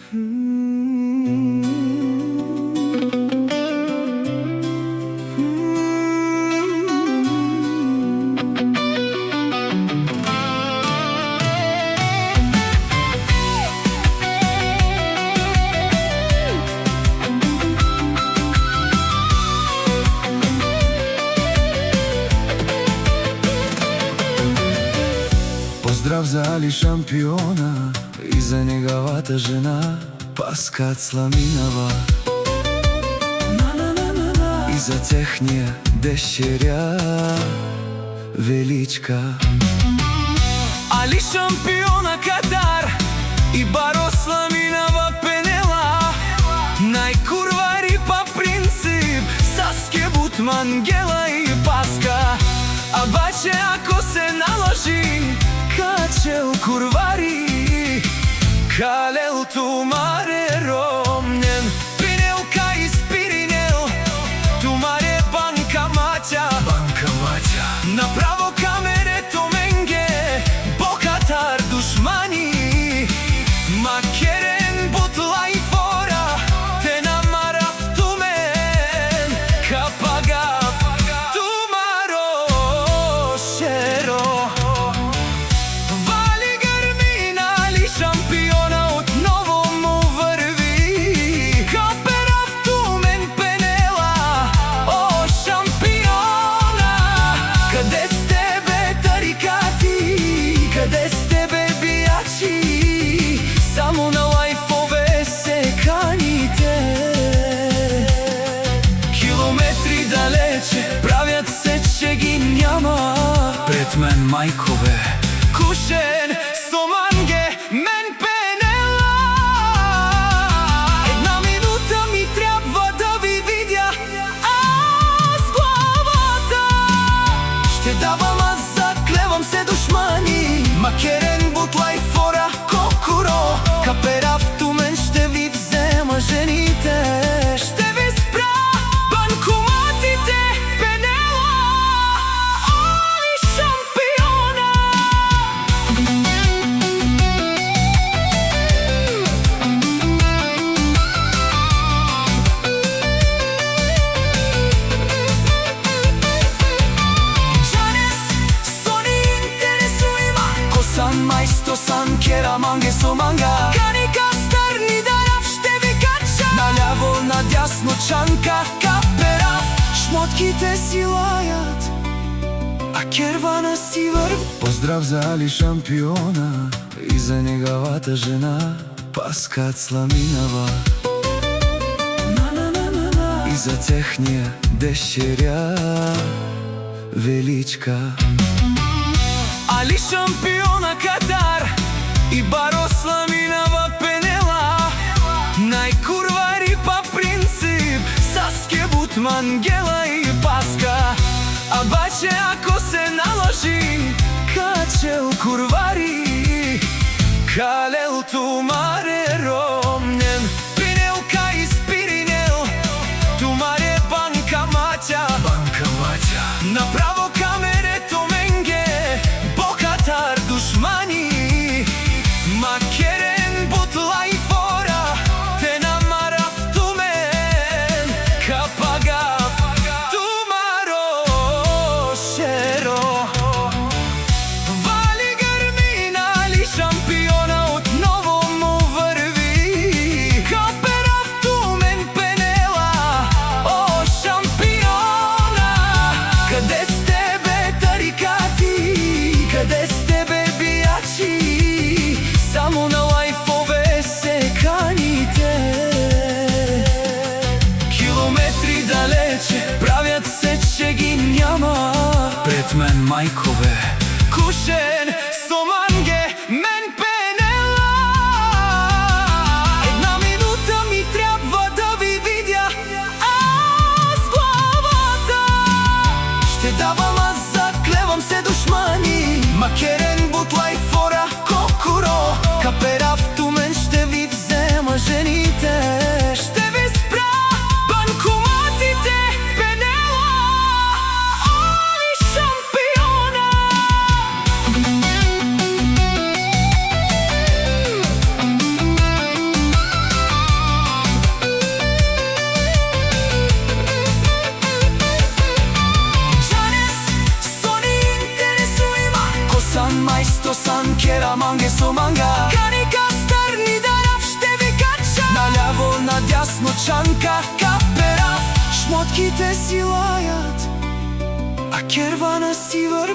Поздрав за Али шампиона и за неговата жена Паска Цламинова, и за техния дъщеря Величка. Али шампиона Катар и Баро Сламинова Пенела, най-курвари па принцип Саске Бутман, Гела и Паска. Обаче ако се наложи, качел курвари, калел тумаре ромнен, Пинелка и Спиринел, тумаре банка матя, направо камерето менге, Бокатар душмани, макерен бутла и фора, те намарав тумен, капагав, тумаро шеро. Вали гърмина, Али шампиона отново му върви, каперав тумен Пенела, о шампиона. Къде сте бе тарикати, къде сте бе биячи, само на лайфове се каните. Километри далече, правят се, че ги няма. Пред мен майкове, Кушен Соманге, мен Пенела. Една минута ми трябва да ви видя аз главата. Ще давам, аз заклевам се душмани, макерен бутла и фора, кокуро, капера в тумен, ще ви взема жените. Ще ви спра банкоматите, Пенела, Али шампиона. Джанес, Сони интересуема, Косан майсто сан кера манге со манга. Каника старни дарав, ще ви кача наляво, надясно чанка, каперав. Шмотките си лаят, а кервана си върви. поздрав за Али шампиона и за неговата жена Паска Цламинова, и за техния дъщеря Величка. Али шампиона Катар и Баро Сламинова Пенела, най-курвари па принцип Саске Бутман, Гела и Паска. Обаче ако се наложи, качел курвари, калел тумаре ромнен, Пинелка и Спиринел, тумаре банка матя, направо камерето менге, Бокатар душмани, макерен бутла и фора, те намарав тумен, капагав, тумаро шеро. Вали гърмина, Али шампиона отново му върви, каперав тумен Пенела, о шампиона. Къде сте бе тарикати, къде сте бе биячи, само на лайфове се каните. Километри далече, правят се, че ги няма. Пред мен майкове, Кушен Соманге, мен Пенела. Една минута ми трябва да ви видя аз главата. Ще давам, аз заклевам се душмани, макерен бутла и фора, кокуро, капера в тумен, ще ви взема жените. Ще ви спра банкоматите, Пенела, Али шампиона. Майсто сан кера манге со манга. Каника старни дарав ще ви кача. Наляво, надясно чанка, каперав. Шмотките си лајат, а кервана си врви.